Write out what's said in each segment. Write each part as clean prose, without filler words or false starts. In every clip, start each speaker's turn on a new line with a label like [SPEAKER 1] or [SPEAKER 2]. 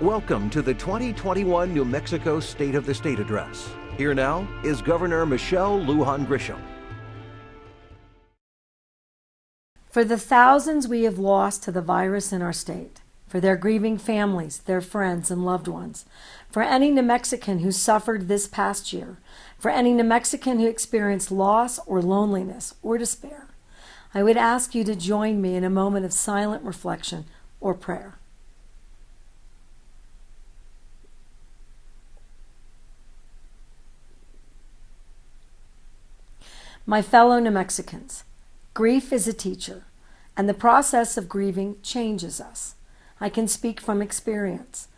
[SPEAKER 1] Welcome to the 2021 New Mexico State of the State Address. Here now is Governor Michelle Lujan Grisham.
[SPEAKER 2] For the thousands we have lost to the virus in our state, for their grieving families, their friends, and loved ones, for any New Mexican who suffered this past year, for any New Mexican who experienced loss or loneliness or despair, I would ask you to join me in a moment of silent reflection or prayer. My fellow New Mexicans, grief is a teacher, and the process of grieving changes us. I can speak from experience.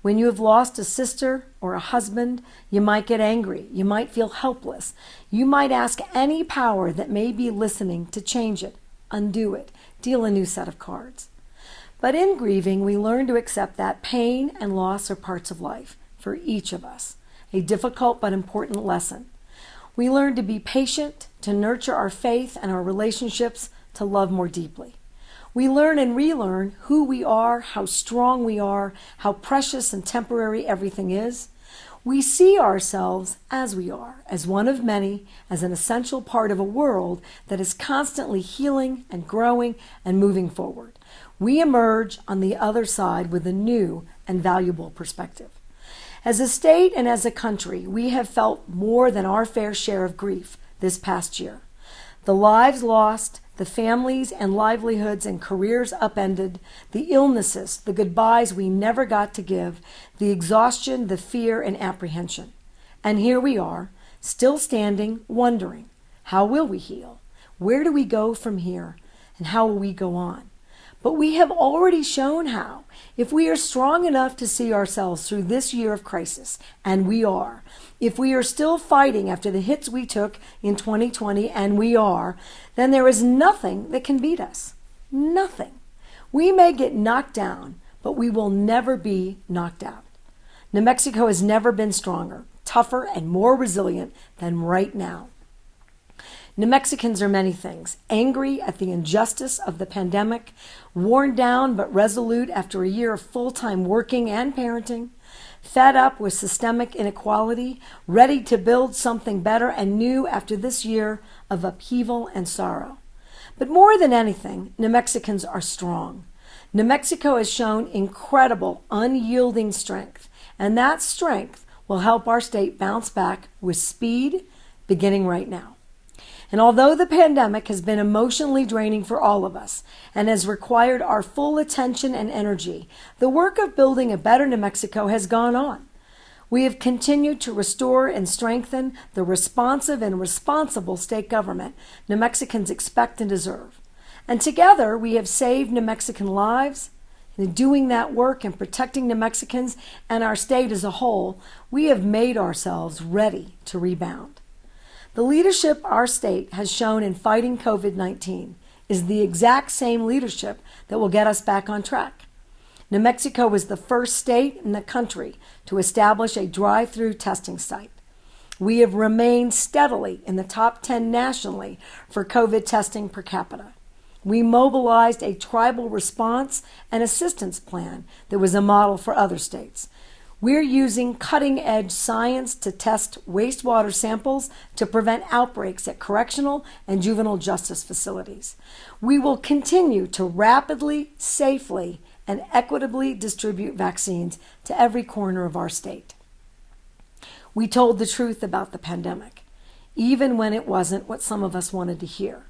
[SPEAKER 2] When you have lost a sister or a husband, you might get angry. You might feel helpless. You might ask any power that may be listening to change it, undo it, deal a new set of cards. But in grieving, we learn to accept that pain and loss are parts of life for each of us, a difficult but important lesson. We learn to be patient, to nurture our faith and our relationships, to love more deeply. We learn and relearn who we are, how strong we are, how precious and temporary everything is. We see ourselves as we are, as one of many, as an essential part of a world that is constantly healing and growing and moving forward. We emerge on the other side with a new and valuable perspective. As a state and as a country, we have felt more than our fair share of grief this past year. The lives lost, the families and livelihoods and careers upended, the illnesses, the goodbyes we never got to give, the exhaustion, the fear, and apprehension. And here we are, still standing, wondering, how will we heal? Where do we go from here? And how will we go on? But we have already shown how. If we are strong enough to see ourselves through this year of crisis, and we are, if we are still fighting after the hits we took in 2020, and we are, then there is nothing that can beat us. Nothing. We may get knocked down, but we will never be knocked out. New Mexico has never been stronger, tougher, and more resilient than right now. New Mexicans are many things: angry at the injustice of the pandemic, worn down but resolute after a year of full-time working and parenting, fed up with systemic inequality, ready to build something better and new after this year of upheaval and sorrow. But more than anything, New Mexicans are strong. New Mexico has shown incredible, unyielding strength, and that strength will help our state bounce back with speed, beginning right now. And although the pandemic has been emotionally draining for all of us and has required our full attention and energy, the work of building a better New Mexico has gone on. We have continued to restore and strengthen the responsive and responsible state government New Mexicans expect and deserve. And together we have saved New Mexican lives. In doing that work and protecting New Mexicans and our state as a whole, we have made ourselves ready to rebound. The leadership our state has shown in fighting COVID-19 is the exact same leadership that will get us back on track. New Mexico was the first state in the country to establish a drive-through testing site. We have remained steadily in the top 10 nationally for COVID testing per capita. We mobilized a tribal response and assistance plan that was a model for other states. We're using cutting-edge science to test wastewater samples to prevent outbreaks at correctional and juvenile justice facilities. We will continue to rapidly, safely, and equitably distribute vaccines to every corner of our state. We told the truth about the pandemic, even when it wasn't what some of us wanted to hear.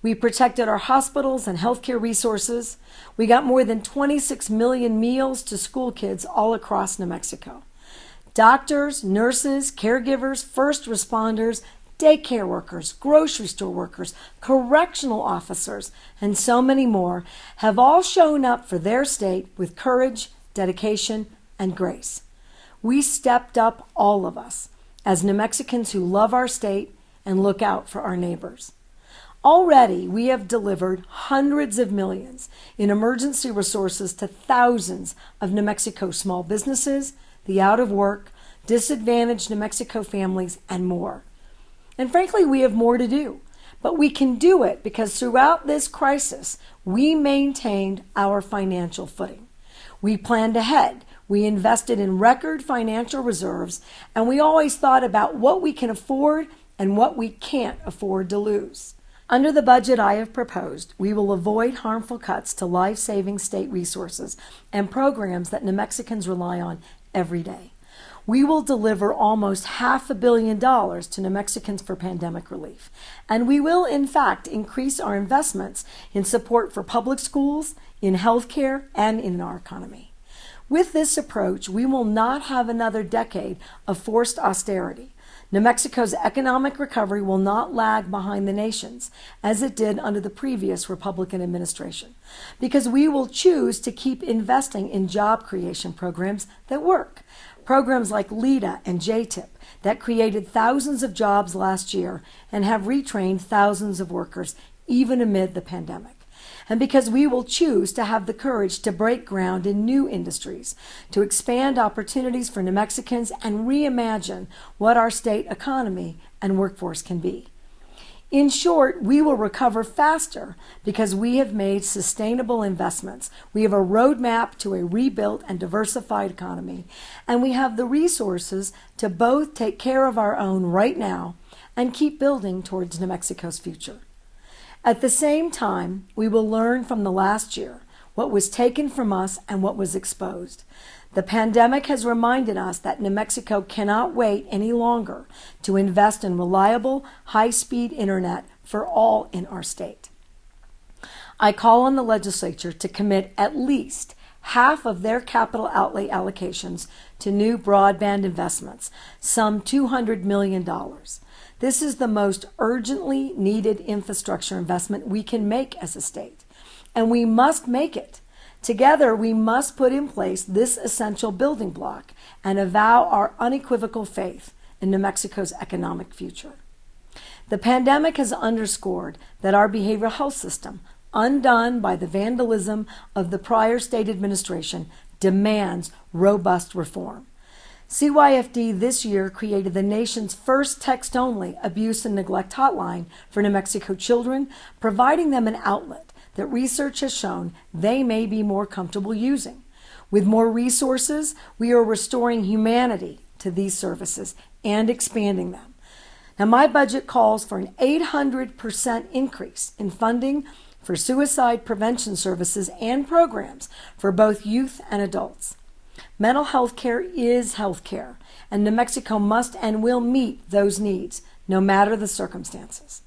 [SPEAKER 2] We protected our hospitals and healthcare resources. We got more than 26 million meals to school kids all across New Mexico. Doctors, nurses, caregivers, first responders, daycare workers, grocery store workers, correctional officers, and so many more have all shown up for their state with courage, dedication, and grace. We stepped up, all of us, as New Mexicans who love our state and look out for our neighbors. Already, we have delivered hundreds of millions in emergency resources to thousands of New Mexico small businesses, the out of work, disadvantaged New Mexico families, and more. And frankly, we have more to do, but we can do it because throughout this crisis, we maintained our financial footing. We planned ahead. We invested in record financial reserves, and we always thought about what we can afford and what we can't afford to lose. Under the budget I have proposed, we will avoid harmful cuts to life-saving state resources and programs that New Mexicans rely on every day. We will deliver almost $500 million to New Mexicans for pandemic relief, and we will, in fact, increase our investments in support for public schools, in healthcare, and in our economy. With this approach, we will not have another decade of forced austerity. New Mexico's economic recovery will not lag behind the nation's, as it did under the previous Republican administration, because we will choose to keep investing in job creation programs that work. Programs like LEDA and JTIP that created thousands of jobs last year and have retrained thousands of workers, even amid the pandemic. And because we will choose to have the courage to break ground in new industries, to expand opportunities for New Mexicans and reimagine what our state economy and workforce can be. In short, we will recover faster because we have made sustainable investments. We have a roadmap to a rebuilt and diversified economy, and we have the resources to both take care of our own right now and keep building towards New Mexico's future. At the same time, we will learn from the last year what was taken from us and what was exposed. The pandemic has reminded us that New Mexico cannot wait any longer to invest in reliable, high-speed internet for all in our state. I call on the legislature to commit at least half of their capital outlay allocations to new broadband investments, some $200 million. This is the most urgently needed infrastructure investment we can make as a state, and we must make it. Together, we must put in place this essential building block and avow our unequivocal faith in New Mexico's economic future. The pandemic has underscored that our behavioral health system, undone by the vandalism of the prior state administration, demands robust reform. CYFD this year created the nation's first text-only abuse and neglect hotline for New Mexico children, providing them an outlet that research has shown they may be more comfortable using. With more resources, we are restoring humanity to these services and expanding them. Now, my budget calls for an 800% increase in funding for suicide prevention services and programs for both youth and adults. Mental health care is health care, and New Mexico must and will meet those needs, no matter the circumstances.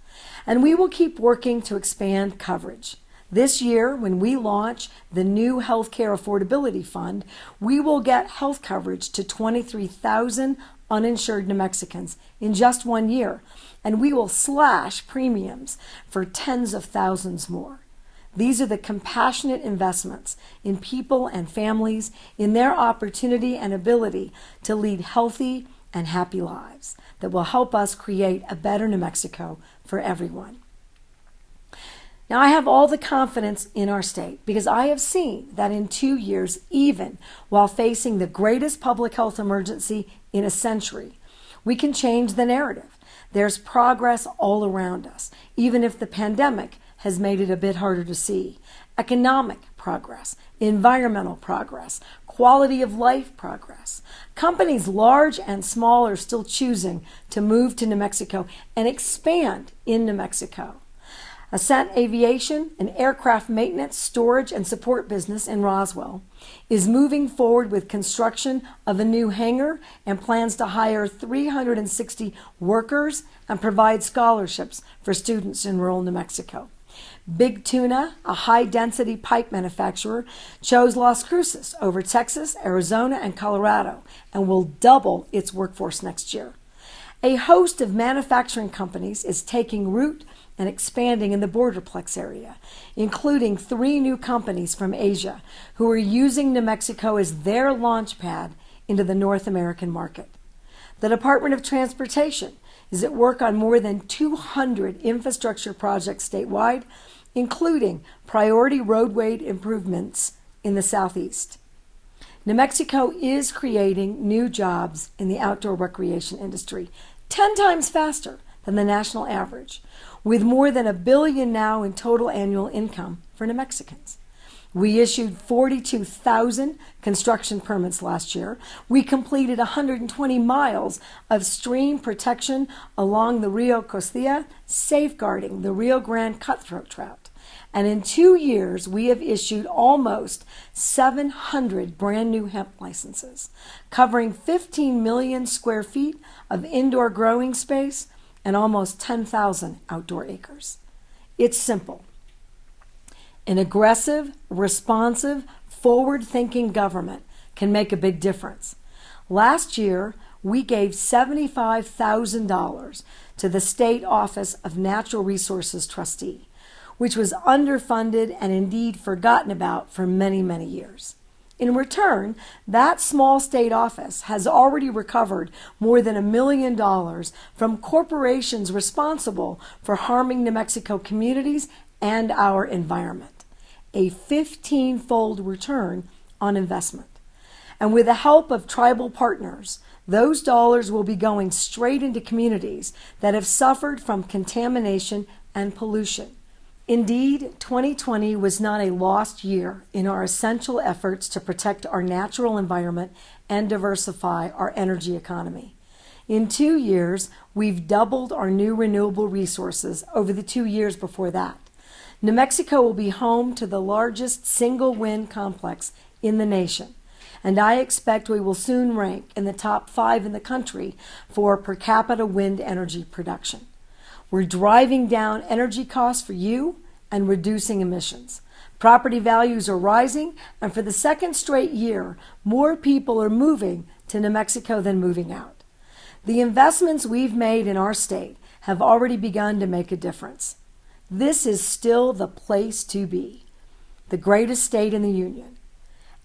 [SPEAKER 2] And we will keep working to expand coverage. This year, when we launch the new Healthcare Affordability Fund, we will get health coverage to 23,000 uninsured New Mexicans in just 1 year, and we will slash premiums for tens of thousands more. These are the compassionate investments in people and families, in their opportunity and ability to lead healthy and happy lives that will help us create a better New Mexico for everyone. Now, I have all the confidence in our state because I have seen that in 2 years, even while facing the greatest public health emergency in a century, we can change the narrative. There's progress all around us, even if the pandemic has made it a bit harder to see. Economic progress, environmental progress, quality of life progress. Companies large and small are still choosing to move to New Mexico and expand in New Mexico. Ascent Aviation, an aircraft maintenance, storage, and support business in Roswell, is moving forward with construction of a new hangar and plans to hire 360 workers and provide scholarships for students in rural New Mexico. Big Tuna, a high-density pipe manufacturer, chose Las Cruces over Texas, Arizona, and Colorado, and will double its workforce next year. A host of manufacturing companies is taking root and expanding in the Borderplex area, including 3 new companies from Asia who are using New Mexico as their launch pad into the North American market. The Department of Transportation is at work on more than 200 infrastructure projects statewide, including priority roadway improvements in the Southeast. New Mexico is creating new jobs in the outdoor recreation industry, 10 times faster than the national average, with more than $1 billion now in total annual income for New Mexicans. We issued 42,000 construction permits last year. We completed 120 miles of stream protection along the Rio Costilla, safeguarding the Rio Grande cutthroat trout. And in 2 years, we have issued almost 700 brand new hemp licenses, covering 15 million square feet of indoor growing space and almost 10,000 outdoor acres. It's simple. An aggressive, responsive, forward-thinking government can make a big difference. Last year, we gave $75,000 to the State Office of Natural Resources Trustee, which was underfunded and indeed forgotten about for many, many years. In return, that small state office has already recovered more than $1 million from corporations responsible for harming New Mexico communities and our environment. A 15-fold return on investment. And with the help of tribal partners, those dollars will be going straight into communities that have suffered from contamination and pollution. Indeed, 2020 was not a lost year in our essential efforts to protect our natural environment and diversify our energy economy. In 2 years, we've doubled our new renewable resources over the 2 years before that. New Mexico will be home to the largest single wind complex in the nation, and I expect we will soon rank in the top 5 in the country for per capita wind energy production. We're driving down energy costs for you and reducing emissions. Property values are rising, and for the second straight year, more people are moving to New Mexico than moving out. The investments we've made in our state have already begun to make a difference. This is still the place to be, the greatest state in the Union.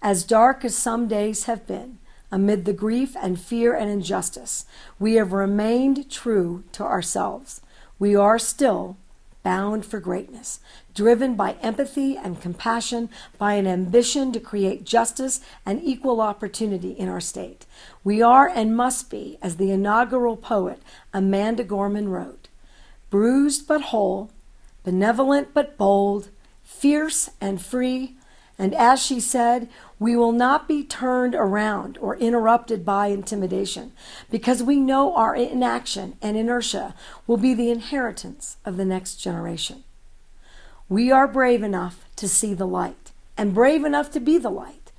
[SPEAKER 2] As dark as some days have been, amid the grief and fear and injustice, we have remained true to ourselves. We are still bound for greatness, driven by empathy and compassion, by an ambition to create justice and equal opportunity in our state. We are and must be, as the inaugural poet Amanda Gorman wrote, bruised but whole, benevolent but bold, fierce and free, and as she said, we will not be turned around or interrupted by intimidation, because we know our inaction and inertia will be the inheritance of the next generation. We are brave enough to see the light, and brave enough to be the light.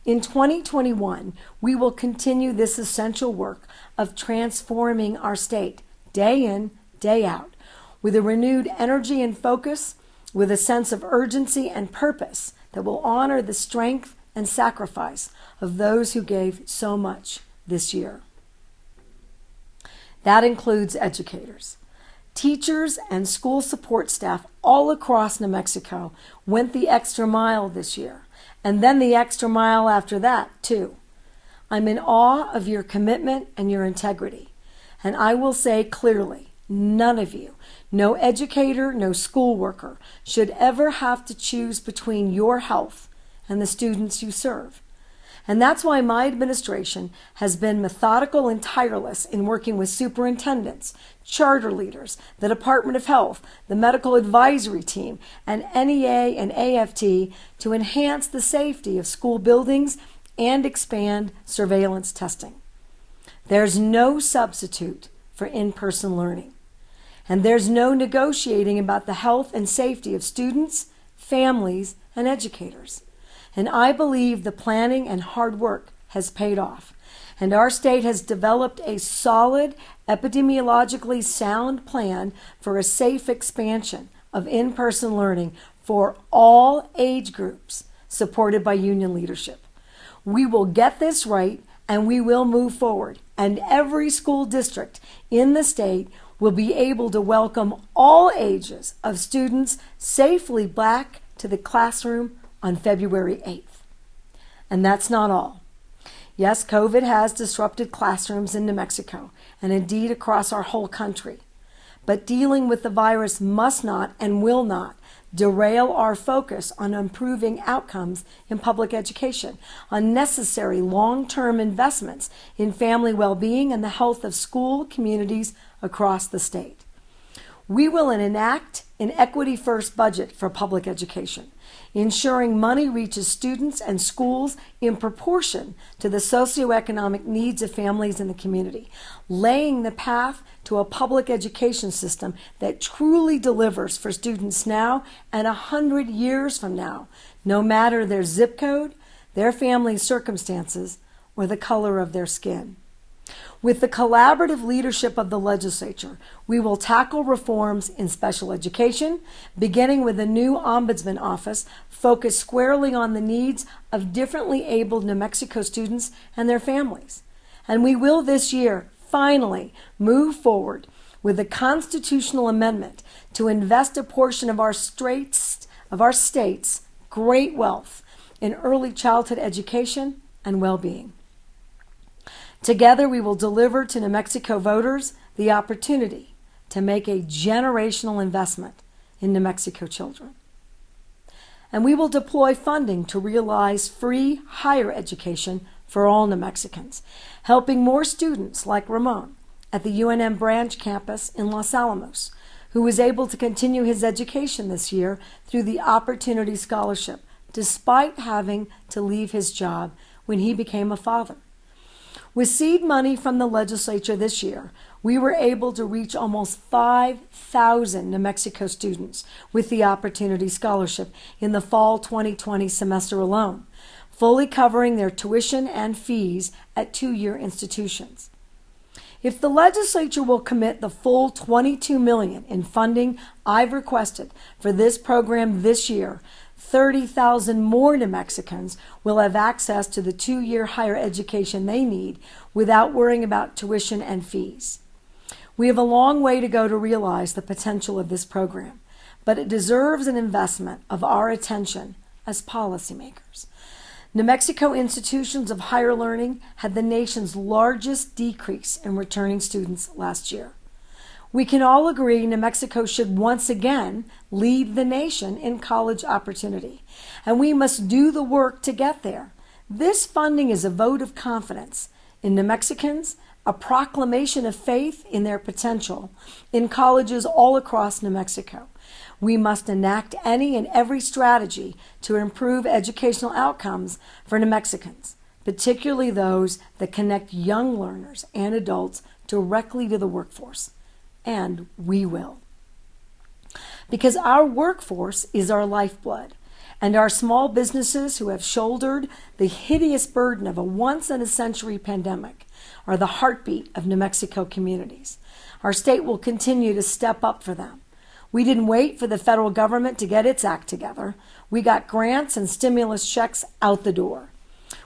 [SPEAKER 2] In 2021, we will continue this essential work of transforming our state, day in, day out, with a renewed energy and focus, with a sense of urgency and purpose that will honor the strength and sacrifice of those who gave so much this year. That includes educators. Teachers and school support staff all across New Mexico went the extra mile this year, and then the extra mile after that, too. I'm in awe of your commitment and your integrity, and I will say clearly, none of you, no educator, no school worker, should ever have to choose between your health and the students you serve. And that's why my administration has been methodical and tireless in working with superintendents, charter leaders, the Department of Health, the medical advisory team, and NEA and AFT to enhance the safety of school buildings and expand surveillance testing. There's no substitute for in-person learning. And there's no negotiating about the health and safety of students, families, and educators. And I believe the planning and hard work has paid off. And our state has developed a solid, epidemiologically sound plan for a safe expansion of in-person learning for all age groups, supported by union leadership. We will get this right, and we will move forward. And every school district in the state will be able to welcome all ages of students safely back to the classroom on February 8th. And that's not all. Yes, COVID has disrupted classrooms in New Mexico and indeed across our whole country. But dealing with the virus must not and will not derail our focus on improving outcomes in public education, on necessary long-term investments in family well-being and the health of school communities across the state. We will enact an equity-first budget for public education, ensuring money reaches students and schools in proportion to the socioeconomic needs of families in the community, laying the path to a public education system that truly delivers for students now and 100 years from now, no matter their zip code, their family's circumstances, or the color of their skin. With the collaborative leadership of the legislature, we will tackle reforms in special education, beginning with a new ombudsman office focused squarely on the needs of differently abled New Mexico students and their families. And we will this year finally move forward with a constitutional amendment to invest a portion of our state's great wealth in early childhood education and well-being. Together, we will deliver to New Mexico voters the opportunity to make a generational investment in New Mexico children. And we will deploy funding to realize free higher education for all New Mexicans, helping more students like Ramon at the UNM branch campus in Los Alamos, who was able to continue his education this year through the Opportunity Scholarship, despite having to leave his job when he became a father. With seed money from the legislature this year, we were able to reach almost 5,000 New Mexico students with the Opportunity Scholarship in the fall 2020 semester alone, fully covering their tuition and fees at two-year institutions. If the legislature will commit the full $22 million in funding I've requested for this program this year, 30,000 more New Mexicans will have access to the two-year higher education they need without worrying about tuition and fees. We have a long way to go to realize the potential of this program, but it deserves an investment of our attention as policymakers. New Mexico institutions of higher learning had the nation's largest decrease in returning students last year. We can all agree New Mexico should once again lead the nation in college opportunity, and we must do the work to get there. This funding is a vote of confidence in New Mexicans, a proclamation of faith in their potential in colleges all across New Mexico. We must enact any and every strategy to improve educational outcomes for New Mexicans, particularly those that connect young learners and adults directly to the workforce. And we will. Because our workforce is our lifeblood, and our small businesses who have shouldered the hideous burden of a once-in-a-century pandemic are the heartbeat of New Mexico communities. Our state will continue to step up for them. We didn't wait for the federal government to get its act together. We got grants and stimulus checks out the door.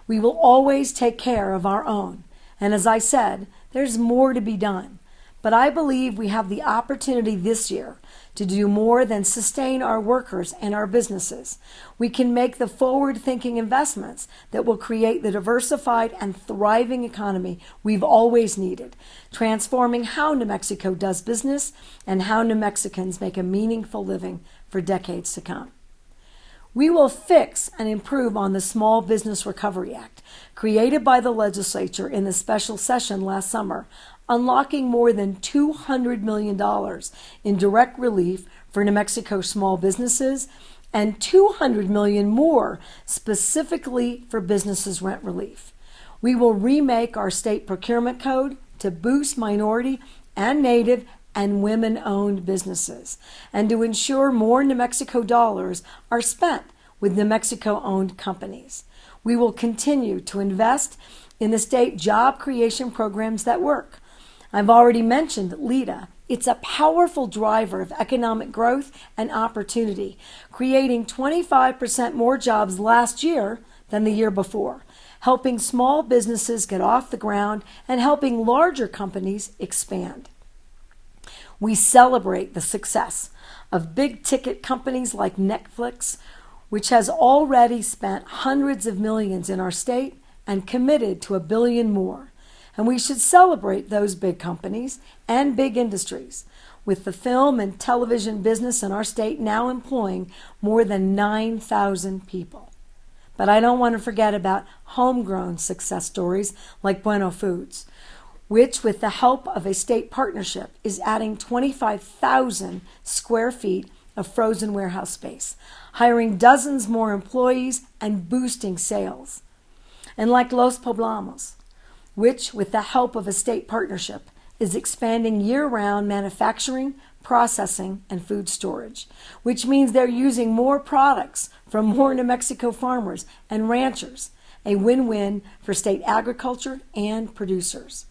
[SPEAKER 2] We will always take care of our own. And as I said, there's more to be done. But I believe we have the opportunity this year to do more than sustain our workers and our businesses. We can make the forward-thinking investments that will create the diversified and thriving economy we've always needed, transforming how New Mexico does business and how New Mexicans make a meaningful living for decades to come. We will fix and improve on the Small Business Recovery Act, created by the legislature in the special session last summer, unlocking more than $200 million in direct relief for New Mexico small businesses and $200 million more specifically for businesses rent relief. We will remake our state procurement code to boost minority and Native and women-owned businesses, and to ensure more New Mexico dollars are spent with New Mexico-owned companies. We will continue to invest in the state job creation programs that work. I've already mentioned LEDA. It's a powerful driver of economic growth and opportunity, creating 25% more jobs last year than the year before, helping small businesses get off the ground and helping larger companies expand. We celebrate the success of big-ticket companies like Netflix, which has already spent hundreds of millions in our state and committed to $1 billion more. And we should celebrate those big companies and big industries, with the film and television business in our state now employing more than 9,000 people. But I don't want to forget about homegrown success stories like Bueno Foods. which, with the help of a state partnership, is adding 25,000 square feet of frozen warehouse space, hiring dozens more employees and boosting sales. And like Los Poblamos, which, with the help of a state partnership, is expanding year-round manufacturing, processing, and food storage, which means they're using more products from more New Mexico farmers and ranchers, a win-win for state agriculture and producers.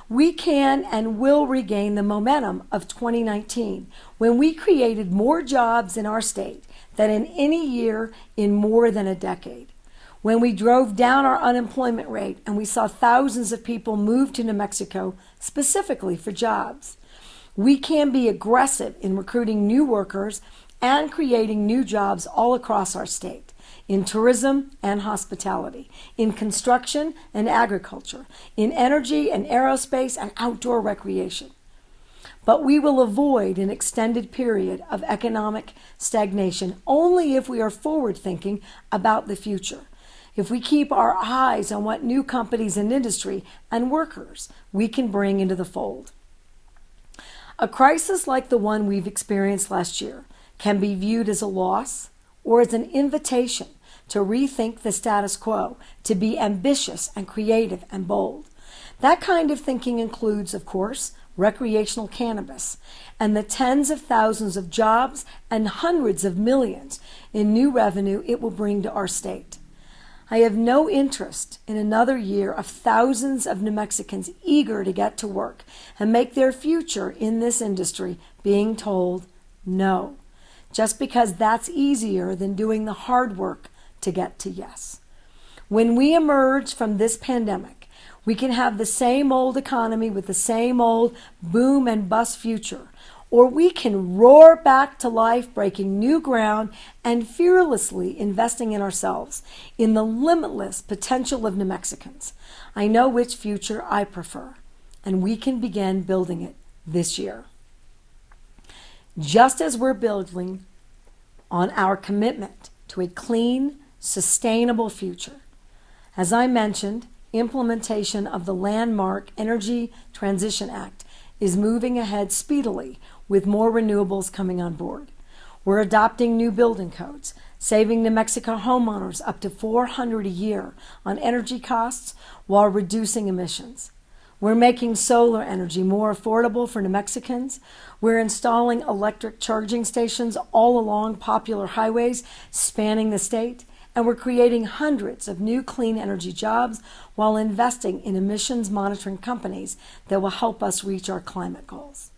[SPEAKER 2] We can and will regain the momentum of 2019 when we created more jobs in our state than in any year in more than a decade. When we drove down our unemployment rate and we saw thousands of people move to New Mexico specifically for jobs. We can be aggressive in recruiting new workers and creating new jobs all across our state, in tourism and hospitality, in construction and agriculture, in energy and aerospace and outdoor recreation. But we will avoid an extended period of economic stagnation only if we are forward-thinking about the future. If we keep our eyes on what new companies and industry and workers we can bring into the fold. A crisis like the one we've experienced last year can be viewed as a loss or as an invitation to rethink the status quo, to be ambitious and creative and bold. That kind of thinking includes, of course, recreational cannabis and the tens of thousands of jobs and hundreds of millions in new revenue it will bring to our state. I have no interest in another year of thousands of New Mexicans eager to get to work and make their future in this industry being told no, just because that's easier than doing the hard work to get to yes. When we emerge from this pandemic, we can have the same old economy with the same old boom and bust future, or we can roar back to life, breaking new ground and fearlessly investing in ourselves, in the limitless potential of New Mexicans. I know which future I prefer, and we can begin building it this year. Just as we're building on our commitment to a clean, sustainable future. As I mentioned, implementation of the landmark Energy Transition Act is moving ahead speedily with more renewables coming on board. We're adopting new building codes, saving New Mexico homeowners up to $400 a year on energy costs while reducing emissions. We're making solar energy more affordable for New Mexicans. We're installing electric charging stations all along popular highways spanning the state. And we're creating hundreds of new clean energy jobs while investing in emissions monitoring companies that will help us reach our climate goals.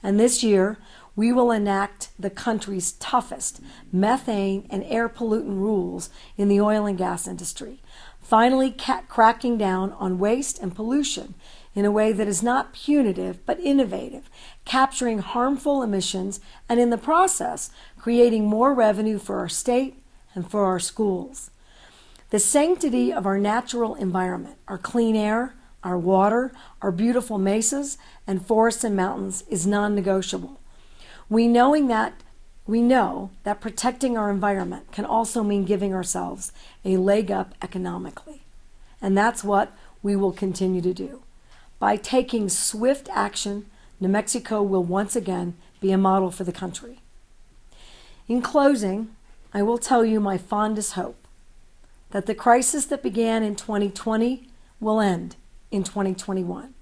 [SPEAKER 2] And this year, we will enact the country's toughest methane and air pollutant rules in the oil and gas industry, finally cracking down on waste and pollution in a way that is not punitive but innovative, capturing harmful emissions and in the process creating more revenue for our state and for our schools. The sanctity of our natural environment, our clean air, our water, our beautiful mesas and forests and mountains is non-negotiable. We know that protecting our environment can also mean giving ourselves a leg up economically. And that's what we will continue to do. By taking swift action, New Mexico will once again be a model for the country. In closing, I will tell you my fondest hope that the crisis that began in 2020 will end in 2021,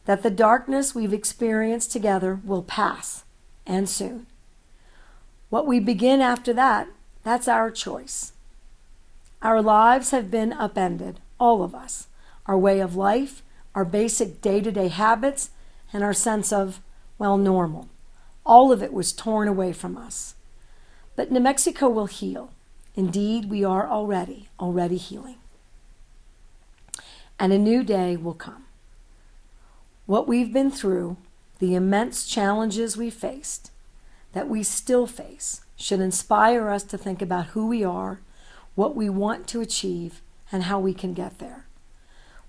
[SPEAKER 2] that the darkness we've experienced together will pass, and soon. What we begin after that, that's our choice. Our lives have been upended, all of us, our way of life, our basic day-to-day habits, and our sense of, normal. All of it was torn away from us. But New Mexico will heal. Indeed, we are already healing. And a new day will come. What we've been through, the immense challenges we faced, that we still face, should inspire us to think about who we are, what we want to achieve, and how we can get there.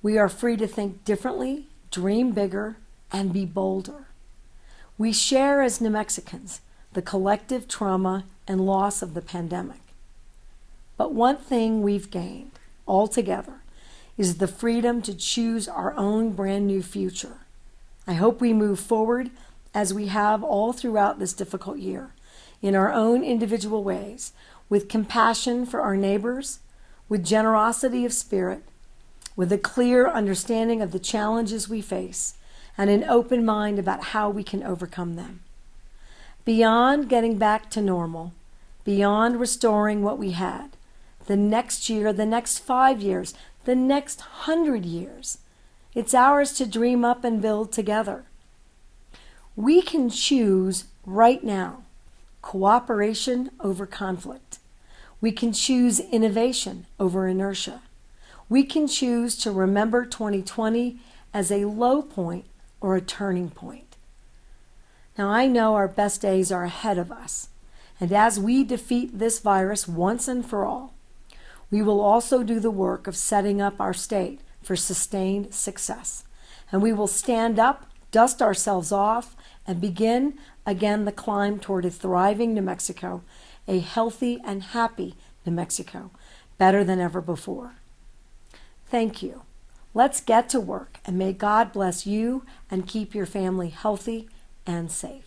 [SPEAKER 2] We are free to think differently, dream bigger, and be bolder. We share as New Mexicans the collective trauma and loss of the pandemic. But one thing we've gained altogether is the freedom to choose our own brand new future. I hope we move forward as we have all throughout this difficult year, in our own individual ways, with compassion for our neighbors, with generosity of spirit, with a clear understanding of the challenges we face, and an open mind about how we can overcome them. Beyond getting back to normal, beyond restoring what we had, the next year, the next 5 years, the next 100 years, it's ours to dream up and build together. We can choose right now cooperation over conflict. We can choose innovation over inertia. We can choose to remember 2020 as a low point or a turning point. Now, I know our best days are ahead of us, and as we defeat this virus once and for all, we will also do the work of setting up our state for sustained success. And we will stand up, dust ourselves off, and begin again the climb toward a thriving New Mexico, a healthy and happy New Mexico, better than ever before. Thank you. Let's get to work, and may God bless you and keep your family healthy and safe.